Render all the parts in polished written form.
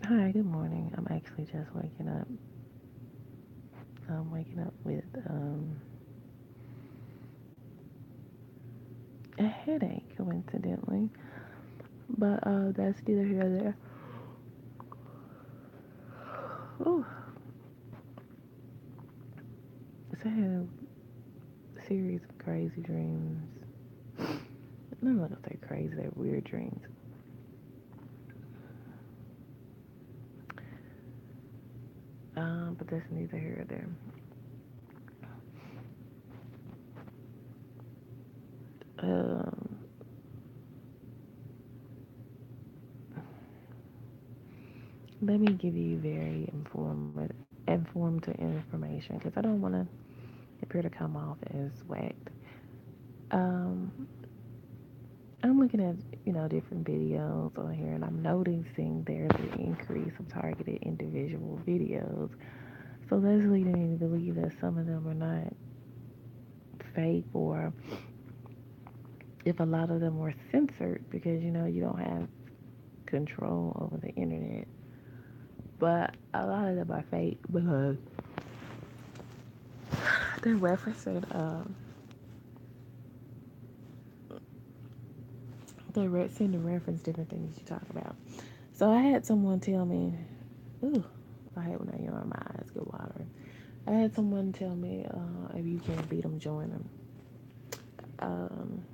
Hi, good morning. I'm actually just waking up. I'm waking up with a headache, coincidentally. But that's neither here nor there. Ooh, so I had a series of crazy dreams. I'm not gonna say crazy, they're weird dreams. But that's neither here nor there. Um, Let me give you very informed information because I don't want to appear to come off as whacked. Um, I'm looking at, different videos on here and I'm noticing there's an increase of targeted individual videos. So that's leading me to believe that some of them are not fake, or if a lot of them were censored because, you don't have control over the internet. But a lot of them are fake because they're referencing, seem to reference different things you talk about. So I had someone tell me, ooh, I hate when my eyes get watering. I had someone tell me, if you can't beat them, join them. Um,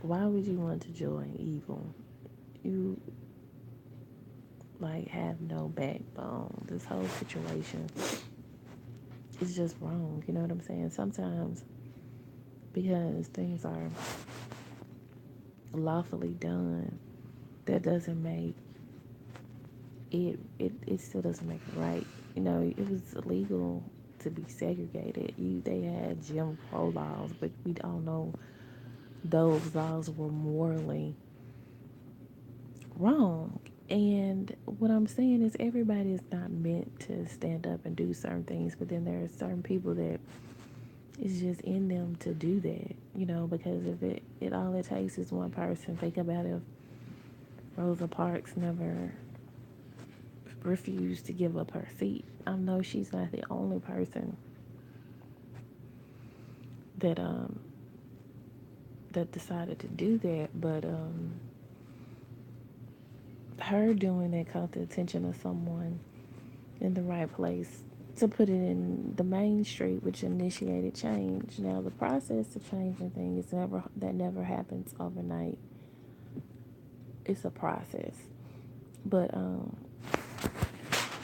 why would you want to join evil? You like have no backbone. This whole situation is just wrong. You know what I'm saying? Sometimes because things are lawfully done, that doesn't make it still doesn't make it right. It was illegal to be segregated. They had Jim Crow laws, but we all know those laws were morally wrong. And what I'm saying is everybody is not meant to stand up and do certain things, but then there are certain people that it's just in them to do that, because if it all it takes is one person. Think about if Rosa Parks never refused to give up her seat. I know she's not the only person that that decided to do that, but her doing that caught the attention of someone in the right place to put it in the main street, which initiated change. Now, the process of changing things never happens overnight. It's a process, but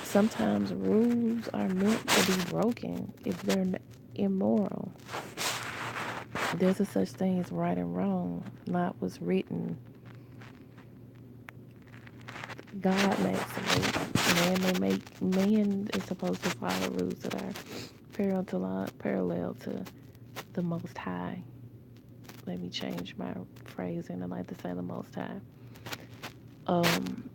sometimes rules are meant to be broken if they're immoral. There's a such thing as right and wrong, not what's written. God makes the rules. Man is supposed to follow rules that are parallel to the Most High. Let me change my phrasing. I like to say the Most High. Um,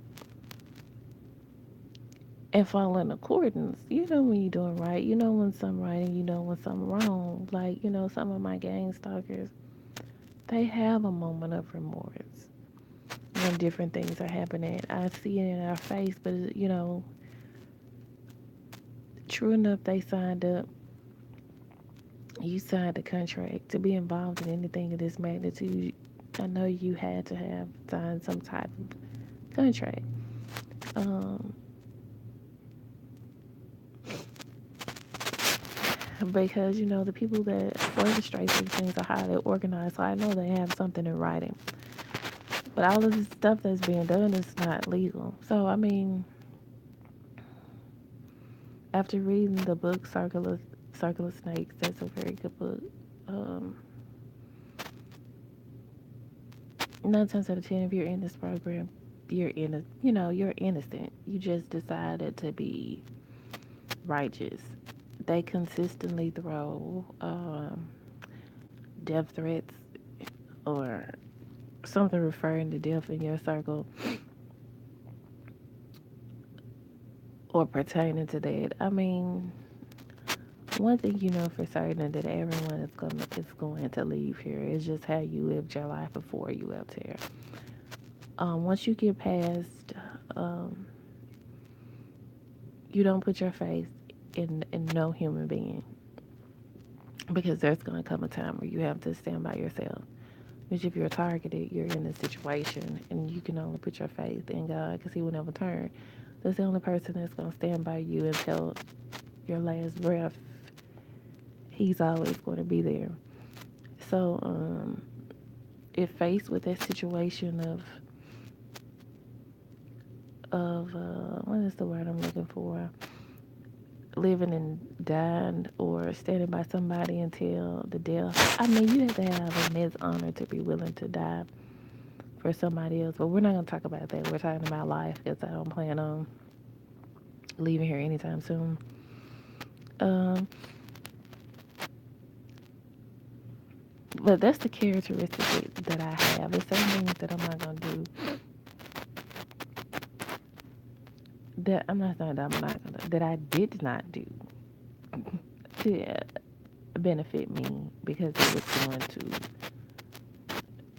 and follow in accordance. You know when you're doing right. You know when something right, and you know when something wrong. Like, some of my gang stalkers, they have a moment of remorse when different things are happening. I see it in our face, but true enough, they signed up. You signed a contract to be involved in anything of this magnitude. I know you had to have signed some type of contract. Um, because the people that orchestrate these things are highly organized, so I know they have something in writing. But all of this stuff that's being done is not legal. So I mean, after reading the book Circle of Snakes, that's a very good book. Um, 9 times out of 10, if you're in this program, you're innocent. You just decided to be righteous. They consistently throw death threats or something referring to death in your circle or pertaining to that. I mean, one thing you know for certain that everyone is going to leave here. It's just how you lived your life before you left here. Once you get past, um, you don't put your faith in no human being, because there's going to come a time where you have to stand by yourself. Which, if you're targeted, you're in a situation, and you can only put your faith in God, because He will never turn. That's the only person that's going to stand by you until your last breath. He's always going to be there. So, if faced with that situation of what is the word I'm looking for? Living and dying, or standing by somebody until the death. I mean, you have to have an immense honor to be willing to die for somebody else. But we're not going to talk about that. We're talking about life, because I don't plan on leaving here anytime soon. Um, but that's the characteristic that I have. There's certain things that I'm not going to do, that I'm not saying that I'm not going to, that I did not do to benefit me, because it was going to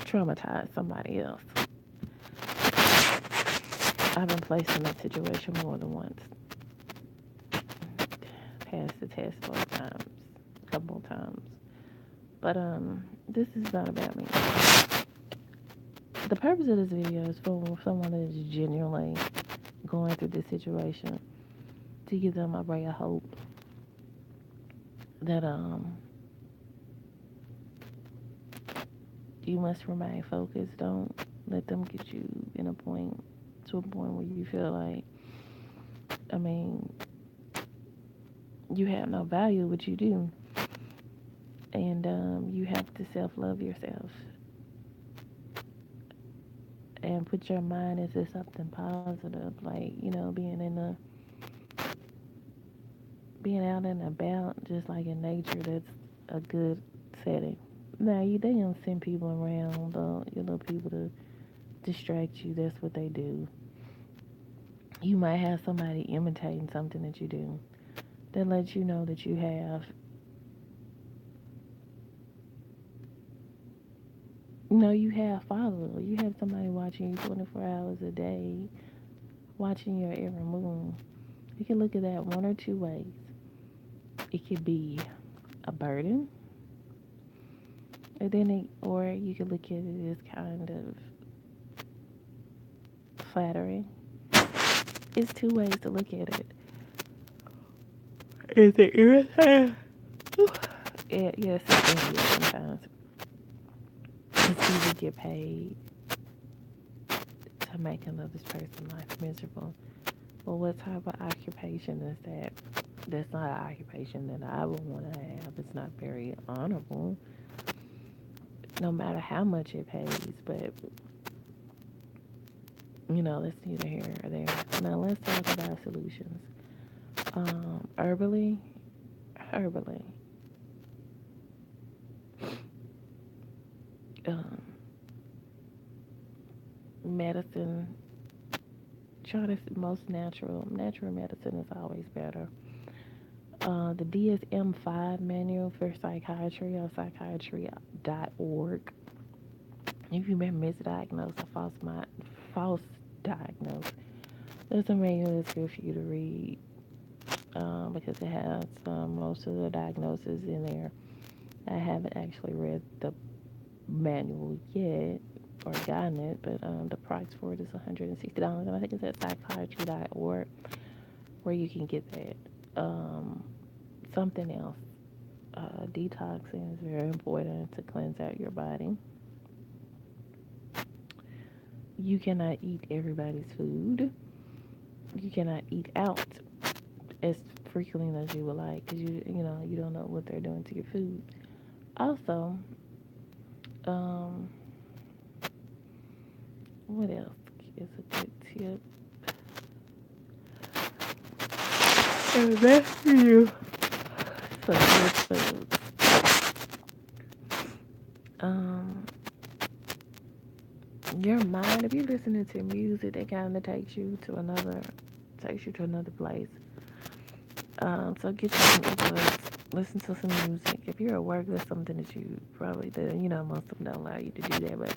traumatize somebody else. I've been placed in that situation more than once. Passed the test both times, a couple of times. But this is not about me. The purpose of this video is for someone that is genuinely going through this situation, to give them a ray of hope that you must remain focused. Don't let them get you to a point where you feel like, I mean, you have no value, but you do. And you have to self-love yourself and put your mind into something positive, like, being out and about, just like in nature. That's a good setting. Now, they don't send people around, people to distract you. That's what they do. You might have somebody imitating something that you do, that lets you know that you have followers. You have somebody watching you 24 hours a day, watching your every move. You can look at that one or two ways. It could be a burden, or you could look at it as kind of flattering. It's two ways to look at it. Is it irritating? Yes, it can be sometimes. It's easy to get paid to make another person's life miserable. Well, what type of occupation is that? That's not an occupation that I would want to have. It's not very honorable, no matter how much it pays. But, that's neither here or there. Now, let's talk about solutions. Herbally, medicine, try to most natural medicine is always better. The DSM-5 manual for psychiatry, on psychiatry.org. If you've been misdiagnosed or false diagnosed, there's a manual that's good for you to read, because it has most of the diagnoses in there. I haven't actually read the manual yet or gotten it, but the price for it is $160. And I think it's at psychiatry.org where you can get that. Something else, detoxing is very important to cleanse out your body. You cannot eat everybody's food. You cannot eat out as frequently as you would like, because you don't know what they're doing to your food. Also, what else is a good tip? Invest for you some good food. Your mind, if you're listening to music, that kind of takes you to another place. So get you some earbuds, listen to some music. If you're at work, that's something that you probably do. Most of them don't allow you to do that, but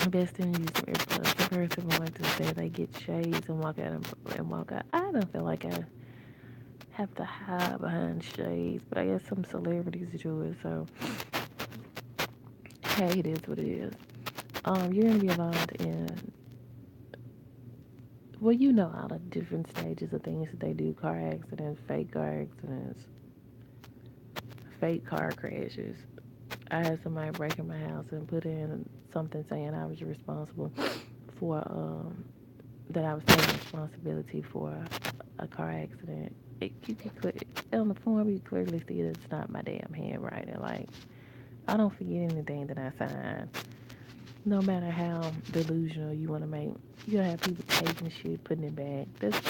Invest in using earplugs. The person wanted to say they get shades and walk out and walk out. I don't feel like I have to hide behind shades, but I guess some celebrities do it. So hey, it is what it is. You're gonna be involved in, well, you know all the different stages of things that they do: car accidents, fake car accidents, fake car crashes. I had somebody break in my house and put in something saying I was responsible for that I was taking responsibility for a car accident. You can on the form you clearly see that it's not my damn handwriting. Like, I don't forget anything that I sign. No matter how delusional you want to make, you gonna have people taking shit, putting it back. That's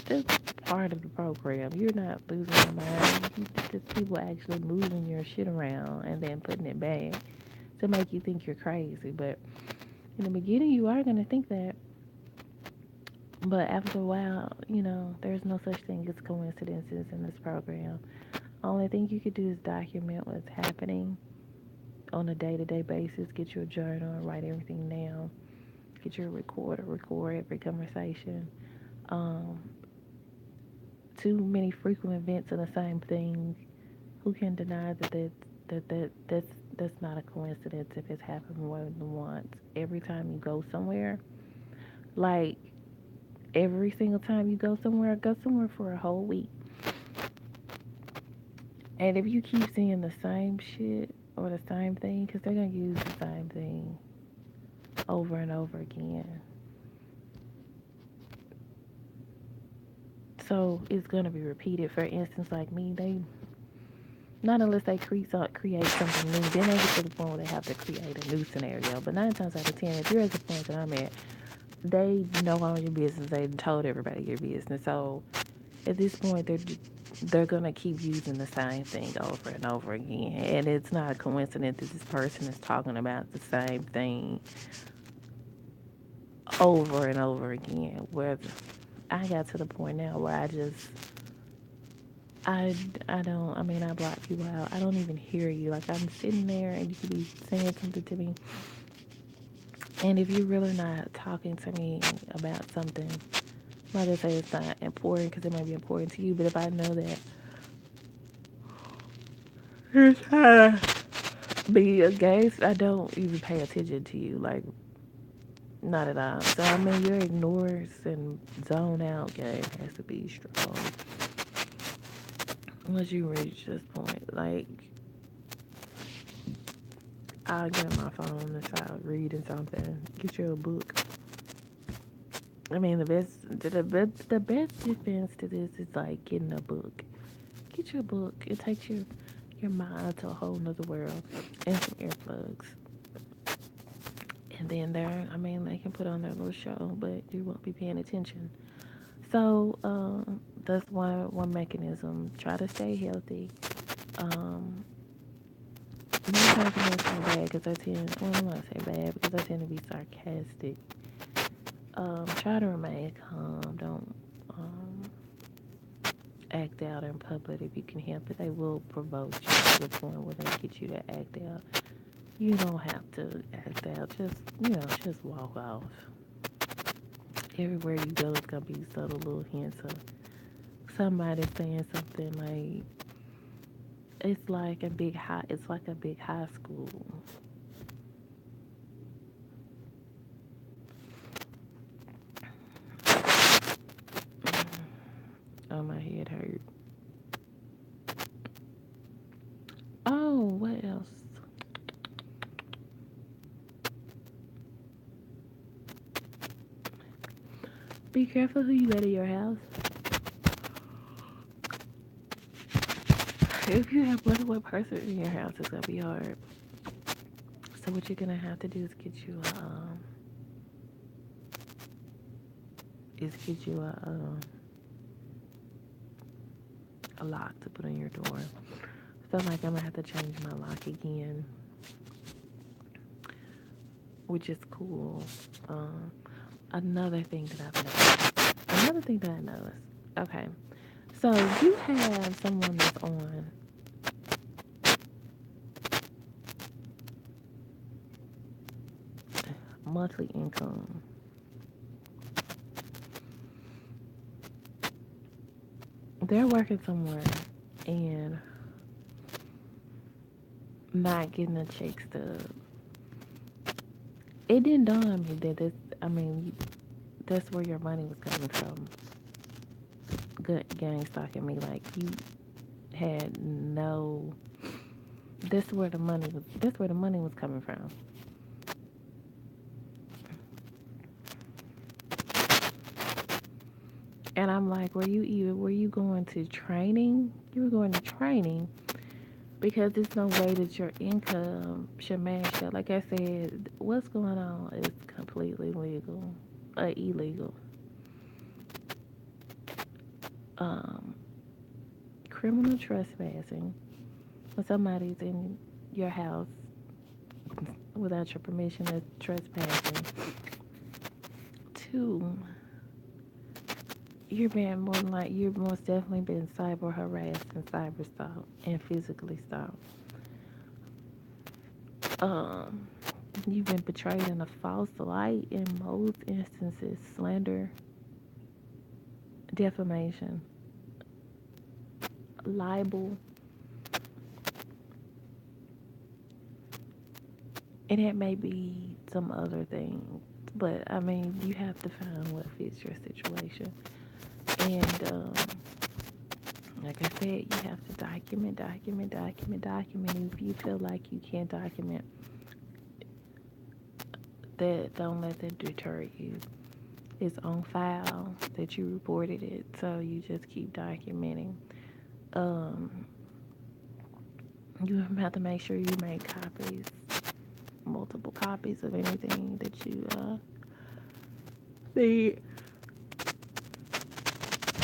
part of the program. You're not losing your mind. There's people actually moving your shit around and then putting it back to make you think you're crazy. But in the beginning, you are gonna think that. But after a while, there's no such thing as coincidences in this program. Only thing you could do is document what's happening on a day-to-day basis. Get your journal and write everything down. Get your recorder, record every conversation. Um, Too many frequent events of the same thing. Who can deny that's not a coincidence if it's happened more than once? Every time you go somewhere, like every single time you go somewhere for a whole week. And if you keep seeing the same shit or the same thing, because they're going to use the same thing over and over again. So it's going to be repeated. For instance, like me, not unless they create something new, then they get to the point where they have to create a new scenario. But 9 times out of 10, if you're at the point that I'm at, they know all your business. They told everybody your business. So at this point, they're gonna keep using the same thing over and over again, and it's not a coincidence that this person is talking about the same thing over and over again. Where I got to the point now where I don't. I mean, I block people out. I don't even hear you. Like, I'm sitting there and you could be saying something to me, and if you're really not talking to me about something, like I say, it's not important because it might be important to you. But if I know that you're trying to be a gangster, I don't even pay attention to you. Like, not at all. So, I mean, your ignores and zone out game has to be strong. Once you reach this point, like, I'll get on my phone and start reading something. Get you a book. I mean, the best defense to this is like getting a book. Get your book. It takes your mind to a whole nother world, and some earplugs. And then they can put on their little show, but you won't be paying attention. So that's one mechanism. Try to stay healthy. Um, Many times it makes me bad because I'm not say bad because I tend to be sarcastic. Try to remain calm. Don't act out in public if you can help it. They will provoke you to the point where they get you to act out. You don't have to act out. Just walk off. Everywhere you go, it's gonna be subtle little hints of somebody saying something like it's like a big high school. Oh, my head hurt. Oh, what else? Be careful who you let in your house. If you have more than one person in your house, it's gonna be hard. So what you're gonna have to do is get you a lock to put on your door. So like I'm gonna have to change my lock again, which is cool. Um, Another thing that I've noticed. Another thing that I noticed. Okay, so you have someone that's monthly income, they're working somewhere and not getting a check stub. It didn't dawn on me that this, I mean, that's where your money was coming from. Good gang stalking me like you had no. This where the money was. This where the money was coming from. And I'm like, were you going to training? You were going to training because there's no way that your income should match that. Like I said, what's going on is completely legal, illegal. Um, Criminal trespassing when somebody's in your house without your permission is trespassing. Two, you're most definitely been cyber harassed and cyber stalked and physically stalked. Um, you've been betrayed in a false light in most instances, slander, defamation, libel, and it may be some other things. But I mean, you have to find what fits your situation. And like I said, you have to document. If you feel like you can't document, that don't let that deter you. It's on file that you reported it, so you just keep documenting. Um, you have to make sure you make copies, multiple copies of anything that you see.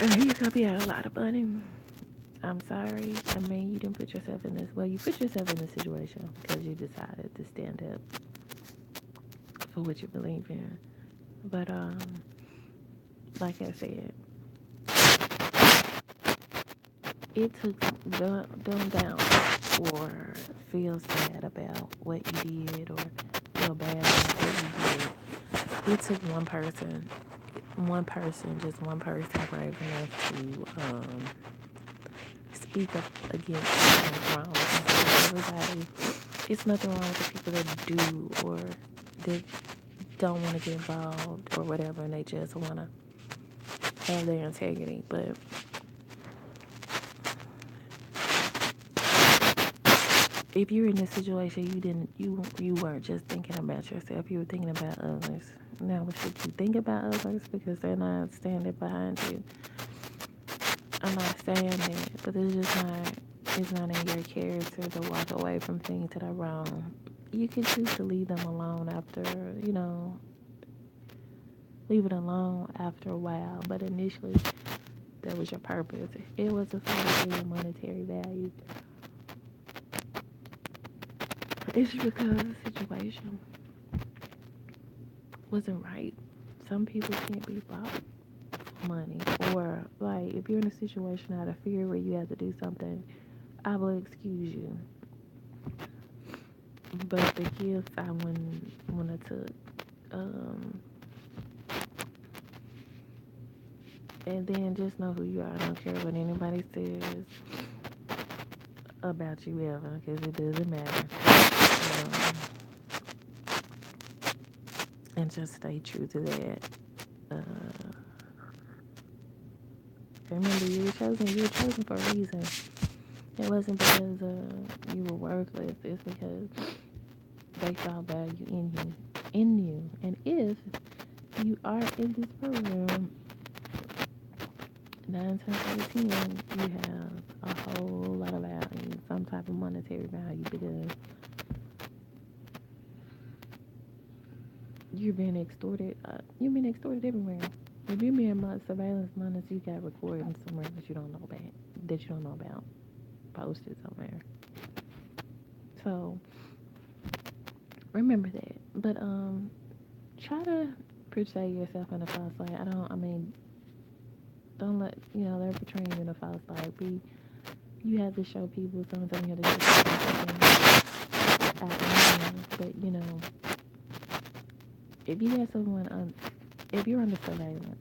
You're gonna be out a lot of money. I'm sorry. I mean, you didn't put yourself in this. Well, you put yourself in this situation because you decided to stand up for what you believe in. But like I said, it took dumb down or feel sad about what you did or feel bad about what you did. It took just one person brave enough to speak up against what's wrong. Everybody, it's nothing wrong with the people that do or that don't want to get involved or whatever, and they just want to have their integrity. But if you're in this situation, you weren't just thinking about yourself. You were thinking about others. Now, should you think about others because they're not standing behind you? I'm not saying that, but it's not in your character to walk away from things that are wrong. You can choose to leave them alone after, leave it alone after a while. But initially, that was your purpose. It was to find a monetary value. It's because the situation wasn't right. Some people can't be bought for money. Or, like, if you're in a situation out of fear where you have to do something, I will excuse you. But the gifts I wouldn't want to took. And then just know who you are. I don't care what anybody says about you ever, because it doesn't matter. And just stay true to that. Remember, you were chosen for a reason. It wasn't because you were worthless. It's because they saw value in you. And if you are in this program, 9 times out of 10, you have a whole lot of value, some type of monetary value, because you're being extorted. You're being extorted everywhere. If you're being surveillance monitors, you got recordings somewhere that you don't know about, posted somewhere. So remember that. But try to portray yourself in a false light. Don't let they're portraying you in a false light. You have to show people something. You have to show something out there, but If you have someone if you're under surveillance,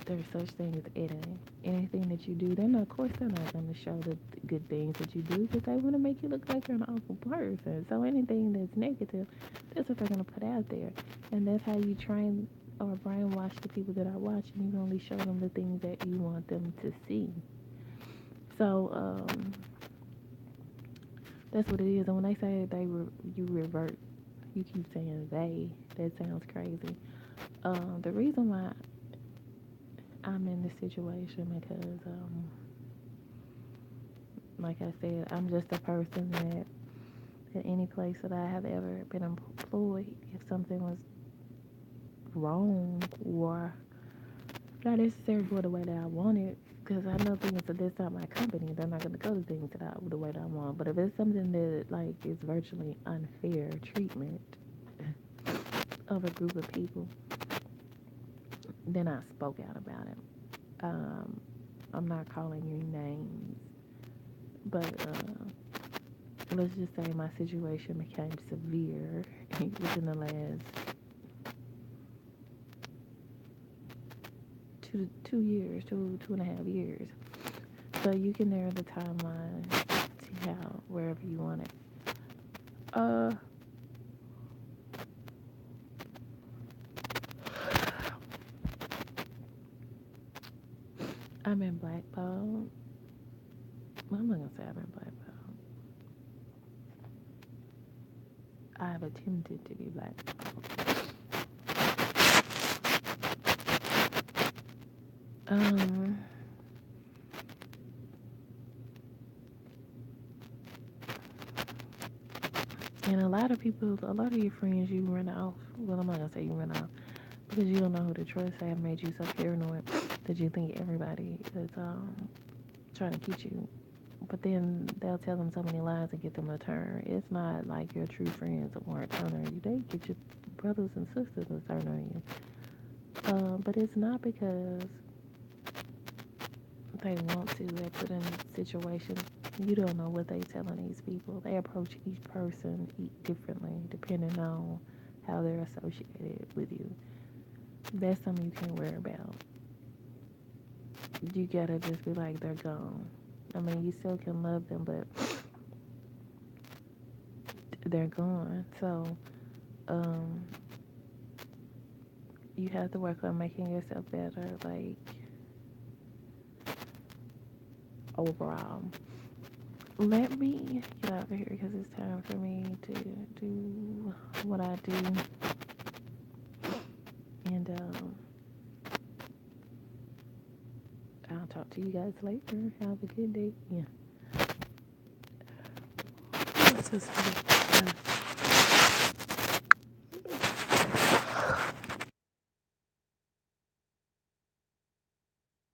there's such thing as editing. Anything that you do, then of course they're not going to show the good things that you do because they want to make you look like you're an awful person. So anything that's negative, that's what they're going to put out there, and that's how you train or brainwash the people that are watching. You only show them the things that you want them to see. So that's what it is. And when they say you revert, you keep saying they. That sounds crazy. The reason why I'm in this situation because, like I said, I'm just a person that at any place that I have ever been employed, if something was wrong or not necessarily go the way that I wanted, because I know things that that's not my company, they're not going to go to things the way that I want. But if it's something that like is virtually unfair treatment of a group of people, then I spoke out about it. I'm not calling you names, but let's just say my situation became severe within the last 2 years, 2.5 years. So you can narrow the timeline to how wherever you want it. I'm in blackballed. Well, I'm not gonna say I'm in blackballed. I've attempted to be blackballed. Um, and a lot of your friends you run off. Well, I'm not gonna say you run off because you don't know who to trust. Have made you so paranoid that you think everybody is trying to get you. But then they'll tell them so many lies and get them to turn. It's not like your true friends that won't turn on you. They get your brothers and sisters to turn on you. But it's not because they want to. They put in situations. You don't know what they telling these people. They approach each person differently depending on how they're associated with you. That's something you can't worry about. You gotta just be like, they're gone. I mean, you still can love them, but they're gone. So, um, you have to work on making yourself better, like, overall. Let me get out of here because it's time for me to do what I do. And, I'll talk to you guys later. Have a good day. Yeah. What's this?